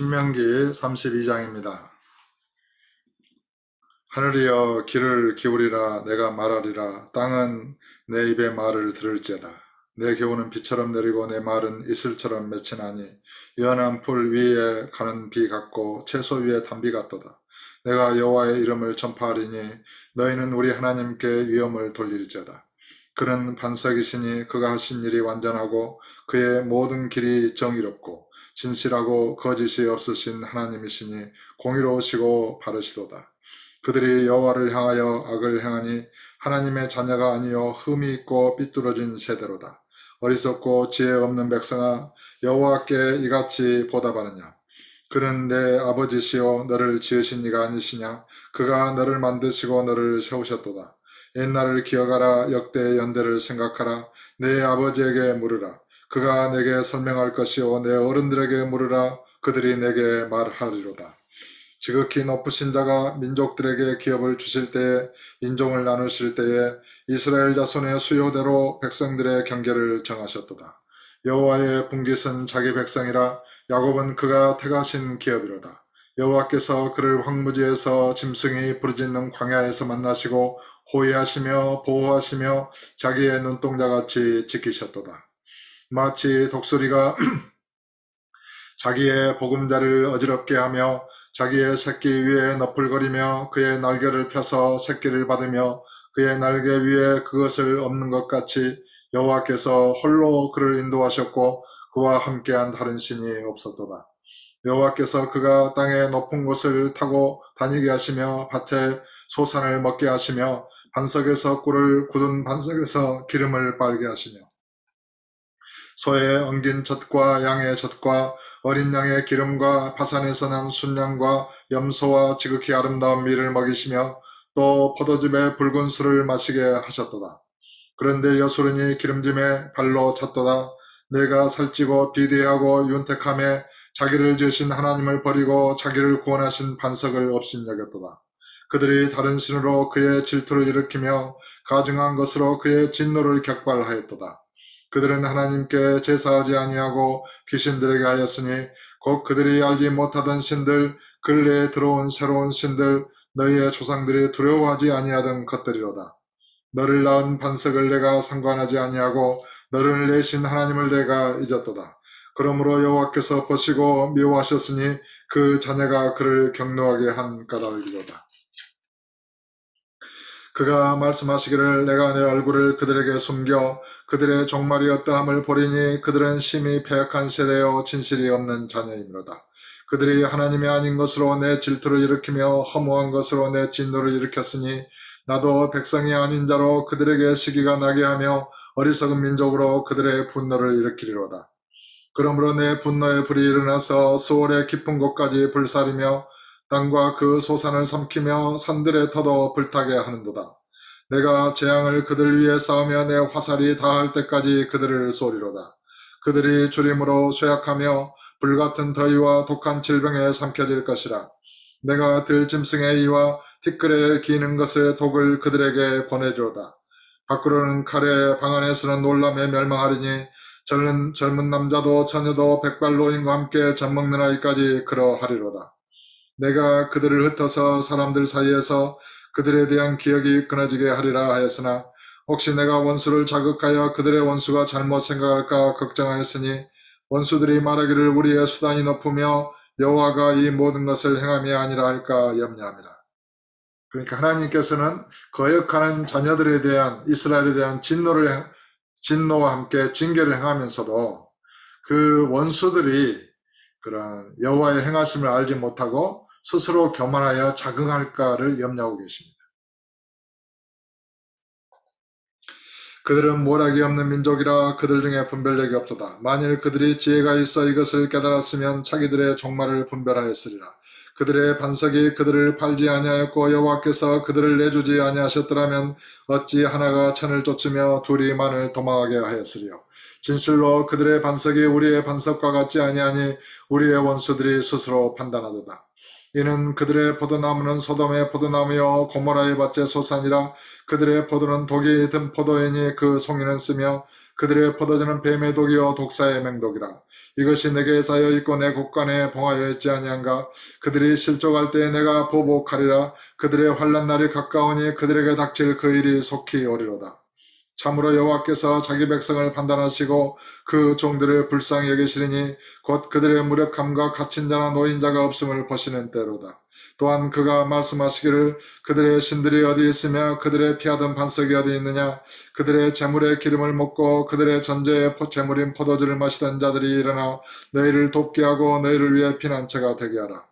신명기 32장입니다. 하늘이여 귀를 기울이라. 내가 말하리라. 땅은 내 입의 말을 들을지어다. 내 교훈은 비처럼 내리고 내 말은 이슬처럼 맺히나니 연한 풀 위에 가는 비 같고 채소 위에 단비 같도다. 내가 여호와의 이름을 전파하리니 너희는 우리 하나님께 위엄을 돌릴지어다. 그는 반석이시니 그가 하신 일이 완전하고 그의 모든 길이 정의롭고 진실하고 거짓이 없으신 하나님이시니 공의로우시고 바르시도다. 그들이 여호와를 향하여 악을 행하니 하나님의 자녀가 아니요 흠이 있고 삐뚤어진 세대로다. 어리석고 지혜 없는 백성아, 여호와께 이같이 보답하느냐. 그는 내 아버지시요 너를 지으신 이가 아니시냐. 그가 너를 만드시고 너를 세우셨도다. 옛날을 기억하라. 역대의 연대를 생각하라. 내 아버지에게 물으라. 그가 내게 설명할 것이요 내 어른들에게 물으라. 그들이 내게 말하리로다. 지극히 높으신 자가 민족들에게 기업을 주실 때에, 인종을 나누실 때에 이스라엘 자손의 수요대로 백성들의 경계를 정하셨도다. 여호와의 분깃은 자기 백성이라. 야곱은 그가 택하신 기업이로다. 여호와께서 그를 황무지에서 짐승이 부르짖는 광야에서 만나시고 호위하시며 보호하시며 자기의 눈동자같이 지키셨도다. 마치 독수리가 자기의 보금자리를 어지럽게 하며 자기의 새끼 위에 너풀거리며 그의 날개를 펴서 새끼를 받으며 그의 날개 위에 그것을 엎는 것 같이 여호와께서 홀로 그를 인도하셨고 그와 함께한 다른 신이 없었도다. 여호와께서 그가 땅의 높은 곳을 타고 다니게 하시며 밭에 소산을 먹게 하시며 반석에서 꿀을 굳은 반석에서 기름을 빨게 하시며 소의 엉긴 젖과 양의 젖과 어린 양의 기름과 바산에서 난 순양과 염소와 지극히 아름다운 밀을 먹이시며 또 포도즙의 붉은 술을 마시게 하셨도다. 그런데 여수론이 기름짐에 발로 찼도다. 내가 살찌고 비대하고 윤택함에 자기를 지으신 하나님을 버리고 자기를 구원하신 반석을 업신여겼도다. 그들이 다른 신으로 그의 질투를 일으키며 가증한 것으로 그의 진노를 격발하였도다. 그들은 하나님께 제사하지 아니하고 귀신들에게 하였으니 곧 그들이 알지 못하던 신들, 근래에 들어온 새로운 신들, 너희의 조상들이 두려워하지 아니하던 것들이로다. 너를 낳은 반석을 내가 상관하지 아니하고 너를 내신 하나님을 내가 잊었도다. 그러므로 여호와께서 보시고 미워하셨으니 그 자녀가 그를 경노하게 한 까닭이로다. 그가 말씀하시기를 내가 내 얼굴을 그들에게 숨겨 그들의 종말이 어떠함을 보리니 그들은 심히 패역한 세대요 진실이 없는 자녀이므로다. 그들이 하나님이 아닌 것으로 내 질투를 일으키며 허무한 것으로 내 진노를 일으켰으니 나도 백성이 아닌 자로 그들에게 시기가 나게 하며 어리석은 민족으로 그들의 분노를 일으키리로다. 그러므로 내 분노의 불이 일어나서 수월의 깊은 곳까지 불사르며 땅과 그 소산을 삼키며 산들의 터도 불타게 하는도다. 내가 재앙을 그들 위에 쌓으며 내 화살이 다할 때까지 그들을 쏘리로다. 그들이 주림으로 쇠약하며 불같은 더위와 독한 질병에 삼켜질 것이라. 내가 들짐승의 이와 티끌에 기는 것의 독을 그들에게 보내리로다. 밖으로는 칼에 방 안에서는 놀람에 멸망하리니 젊은 남자도 처녀도 백발 노인과 함께 젖먹는 아이까지 그러하리로다. 내가 그들을 흩어서 사람들 사이에서 그들에 대한 기억이 끊어지게 하리라 하였으나 혹시 내가 원수를 자극하여 그들의 원수가 잘못 생각할까 걱정하였으니 원수들이 말하기를 우리의 수단이 높으며 여호와가 이 모든 것을 행함이 아니라 할까 염려함이라. 그러니까 하나님께서는 거역하는 자녀들에 대한 이스라엘에 대한 진노와 함께 징계를 행하면서도 그 원수들이 그런 여호와의 행하심을 알지 못하고 스스로 교만하여 자긍할까를 염려하고 계십니다. 그들은 모략이 없는 민족이라 그들 중에 분별력이 없도다. 만일 그들이 지혜가 있어 이것을 깨달았으면 자기들의 종말을 분별하였으리라. 그들의 반석이 그들을 팔지 아니하였고 여호와께서 그들을 내주지 아니하셨더라면 어찌 하나가 천을 쫓으며 둘이 만을 도망하게 하였으리요. 진실로 그들의 반석이 우리의 반석과 같지 아니하니 우리의 원수들이 스스로 판단하도다. 이는 그들의 포도나무는 소돔의 포도나무요 고모라의 밭의 소산이라. 그들의 포도는 독이 든 포도이니 그 송이는 쓰며 그들의 포도주는 뱀의 독이요 독사의 맹독이라. 이것이 내게 쌓여 있고 내 곳간에 봉하여 있지 아니한가. 그들이 실족할 때에 내가 보복하리라. 그들의 환난 날이 가까우니 그들에게 닥칠 그 일이 속히 오리로다. 참으로 여호와께서 자기 백성을 판단하시고 그 종들을 불쌍히 여기시리니 곧 그들의 무력함과 갇힌 자나 노인자가 없음을 보시는 때로다. 또한 그가 말씀하시기를 그들의 신들이 어디 있으며 그들의 피하던 반석이 어디 있느냐. 그들의 재물의 기름을 먹고 그들의 전제의 재물인 포도주를 마시던 자들이 일어나 너희를 돕게 하고 너희를 위해 피난처가 되게 하라.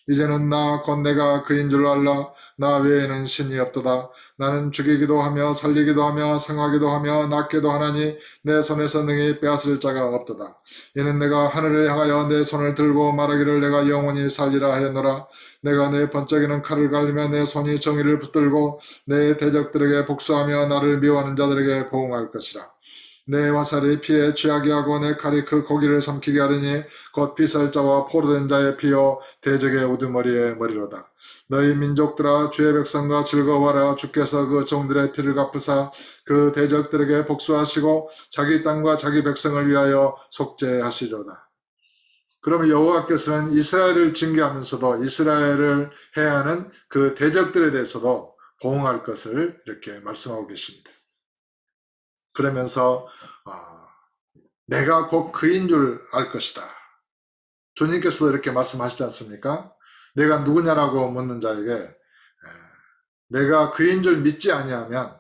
이제는 나 곧 내가 그인 줄 알라. 나 외에는 신이 없도다. 나는 죽이기도 하며 살리기도 하며 상하기도 하며 낫게도 하나니 내 손에서 능히 빼앗을 자가 없도다. 이는 내가 하늘을 향하여 내 손을 들고 말하기를 내가 영원히 살리라 하였노라. 내가 내 번쩍이는 칼을 갈리며 내 손이 정의를 붙들고 내 대적들에게 복수하며 나를 미워하는 자들에게 보응할 것이라. 내 화살이 피에 취하게 하고 내 칼이 그 고기를 삼키게 하리니 곧 피살자와 포로된 자의 피요 대적의 우두머리의 머리로다. 너희 민족들아 주의 백성과 즐거워하라. 주께서 그 종들의 피를 갚으사 그 대적들에게 복수하시고 자기 땅과 자기 백성을 위하여 속죄하시려다. 그러면 여호와께서는 이스라엘을 징계하면서도 이스라엘을 해야 하는 그 대적들에 대해서도 보응할 것을 이렇게 말씀하고 계십니다. 그러면서 내가 곧 그인 줄 알 것이다. 주님께서도 이렇게 말씀하시지 않습니까? 내가 누구냐라고 묻는 자에게 내가 그인 줄 믿지 아니하면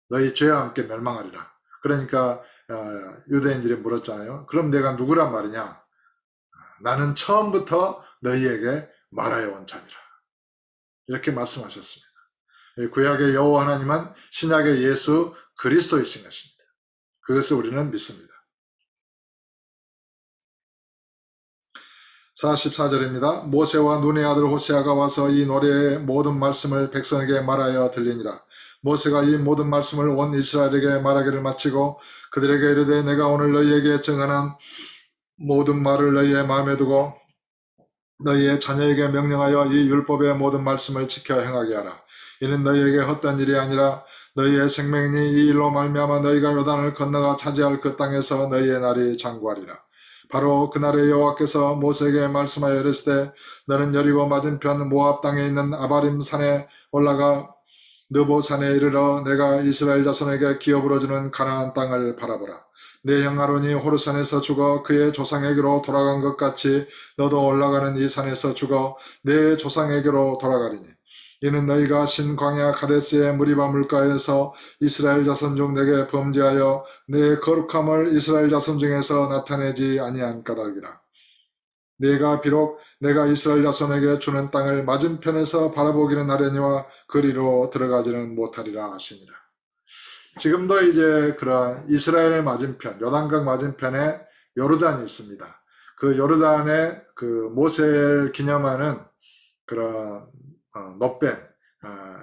너희 죄와 함께 멸망하리라. 그러니까 유대인들이 물었잖아요. 그럼 내가 누구란 말이냐? 나는 처음부터 너희에게 말하여 온 자니라. 이렇게 말씀하셨습니다. 구약의 여호와 하나님은 신약의 예수 그리스도이신 것입니다. 그것을 우리는 믿습니다. 44절입니다. 모세와 눈의 아들 호세아가 와서 이 노래의 모든 말씀을 백성에게 말하여 들리니라. 모세가 이 모든 말씀을 온 이스라엘에게 말하기를 마치고 그들에게 이르되 내가 오늘 너희에게 증언한 모든 말을 너희의 마음에 두고 너희의 자녀에게 명령하여 이 율법의 모든 말씀을 지켜 행하게 하라. 이는 너희에게 헛된 일이 아니라 너희의 생명이니 이 일로 말미암아 너희가 요단을 건너가 차지할 그 땅에서 너희의 날이 장구하리라. 바로 그날에 여호와께서 모세에게 말씀하여 이르시되 너는 여리고 맞은편 모압 땅에 있는 아바림 산에 올라가 느보 산에 이르러 내가 이스라엘 자손에게 기업으로 주는 가나안 땅을 바라보라. 내 형 아론이 호르산에서 죽어 그의 조상에게로 돌아간 것 같이 너도 올라가는 이 산에서 죽어 내 조상에게로 돌아가리니 이는 너희가 신광야 가데스의 무리바 물가에서 이스라엘 자손 중 내게 범죄하여 내 거룩함을 이스라엘 자손 중에서 나타내지 아니한 까닭이라. 내가 비록 내가 이스라엘 자손에게 주는 땅을 맞은편에서 바라보기는 하려니와 그리로 들어가지는 못하리라 하시니라. 지금도 이제 그런 이스라엘 맞은편, 요단강 맞은편에 요르단이 있습니다. 그 요르단에 그 모세를 기념하는 그런 놋뱀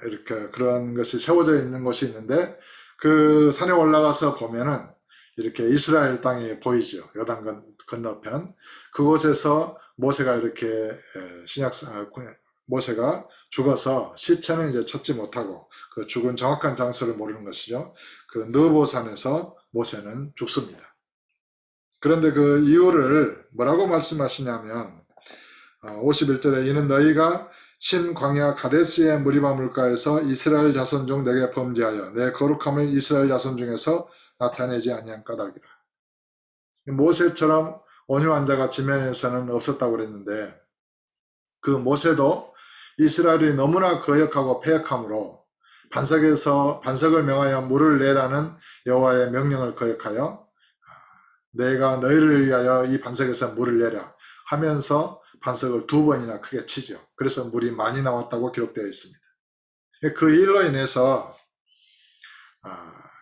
이렇게 그런 것이 세워져 있는 곳이 있는데 그 산에 올라가서 보면은 이렇게 이스라엘 땅이 보이죠. 요단 건너편 그곳에서 모세가 이렇게 모세가 죽어서 시체는 이제 찾지 못하고 그 죽은 정확한 장소를 모르는 것이죠. 그 느보산에서 모세는 죽습니다. 그런데 그 이유를 뭐라고 말씀하시냐면 51절에 이는 너희가 신광야 가데스의 무리바 물가에서 이스라엘 자손 중 내게 범죄하여 내 거룩함을 이스라엘 자손 중에서 나타내지 아니한 까닭이라. 모세처럼 온유한 자가 지면에서는 없었다고 그랬는데 그 모세도 이스라엘이 너무나 거역하고 패역함으로 반석을 명하여 물을 내라는 여호와의 명령을 거역하여 내가 너희를 위하여 이 반석에서 물을 내라 하면서 반석을 2번이나 크게 치죠. 그래서 물이 많이 나왔다고 기록되어 있습니다. 그 일로 인해서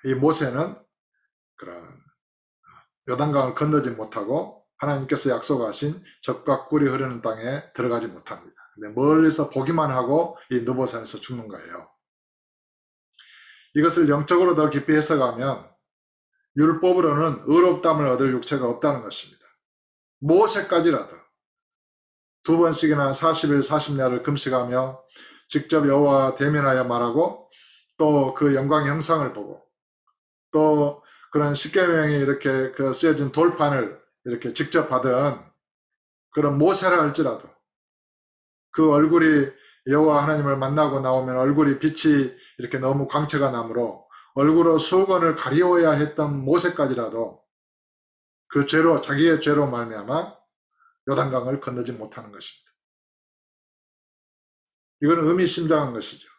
이 모세는 그런 요단강을 건너지 못하고 하나님께서 약속하신 젖과 꿀이 흐르는 땅에 들어가지 못합니다. 근데 멀리서 보기만 하고 이 느보산에서 죽는 거예요. 이것을 영적으로 더 깊이 해석하면 율법으로는 의롭다함을 얻을 육체가 없다는 것입니다. 모세까지라도 2번씩이나 40일 40야를 금식하며 직접 여호와와 대면하여 말하고 또 그 영광의 형상을 보고 또 그런 십계명이 이렇게 그 쓰여진 돌판을 이렇게 직접 받은 그런 모세라 할지라도 그 얼굴이 여호와 하나님을 만나고 나오면 얼굴이 빛이 이렇게 너무 광채가 나므로 얼굴로 수건을 가리워야 했던 모세까지라도 그 죄로, 자기의 죄로 말미암아 요단강을 건너지 못하는 것입니다. 이건 의미심장한 것이죠.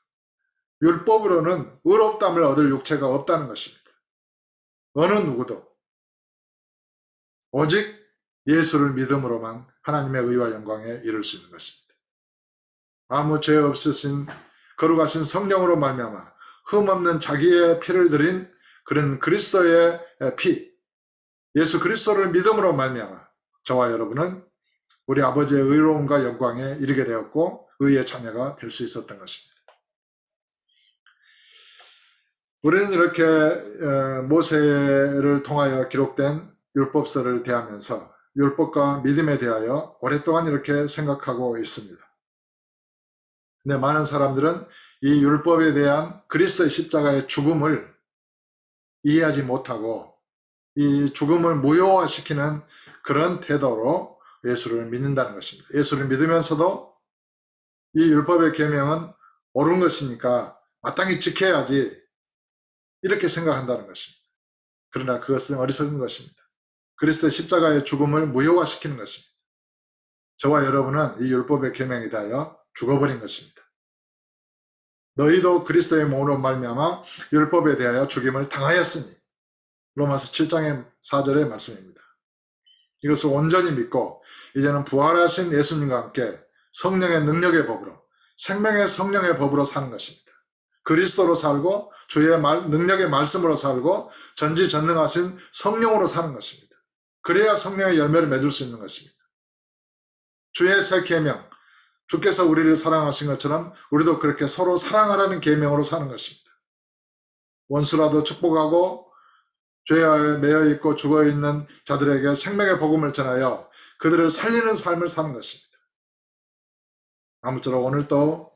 율법으로는 의롭다함을 얻을 육체가 없다는 것입니다. 어느 누구도 오직 예수를 믿음으로만 하나님의 의와 영광에 이를 수 있는 것입니다. 아무 죄 없으신 거룩하신 성령으로 말미암아 흠없는 자기의 피를 드린 그런 그리스도의 피, 예수 그리스도를 믿음으로 말미암아 저와 여러분은 우리 아버지의 의로움과 영광에 이르게 되었고 의의 자녀가 될 수 있었던 것입니다. 우리는 이렇게 모세를 통하여 기록된 율법서를 대하면서 율법과 믿음에 대하여 오랫동안 이렇게 생각하고 있습니다. 근데 많은 사람들은 이 율법에 대한 그리스도의 십자가의 죽음을 이해하지 못하고 이 죽음을 무효화시키는 그런 태도로 예수를 믿는다는 것입니다. 예수를 믿으면서도 이 율법의 계명은 옳은 것이니까 마땅히 지켜야지 이렇게 생각한다는 것입니다. 그러나 그것은 어리석은 것입니다. 그리스도의 십자가의 죽음을 무효화시키는 것입니다. 저와 여러분은 이 율법의 계명에 대하여 죽어버린 것입니다. 너희도 그리스도의 몸으로 말미암아 율법에 대하여 죽임을 당하였으니 로마서 7장의 4절의 말씀입니다. 이것을 온전히 믿고 이제는 부활하신 예수님과 함께 성령의 능력의 법으로 생명의 성령의 법으로 사는 것입니다. 그리스도로 살고 주의 능력의 말씀으로 살고 전지전능하신 성령으로 사는 것입니다. 그래야 성령의 열매를 맺을 수 있는 것입니다. 주의 새 계명, 주께서 우리를 사랑하신 것처럼 우리도 그렇게 서로 사랑하라는 계명으로 사는 것입니다. 원수라도 축복하고 죄에 매여 있고 죽어 있는 자들에게 생명의 복음을 전하여 그들을 살리는 삶을 사는 것입니다. 아무쪼록 오늘도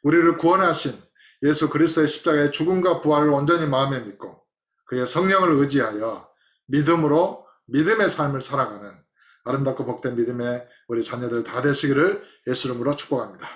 우리를 구원하신 예수 그리스도의 십자가의 죽음과 부활을 온전히 마음에 믿고 그의 성령을 의지하여 믿음으로 믿음의 삶을 살아가는 아름답고 복된 믿음의 우리 자녀들 다 되시기를 예수 이름으로 축복합니다.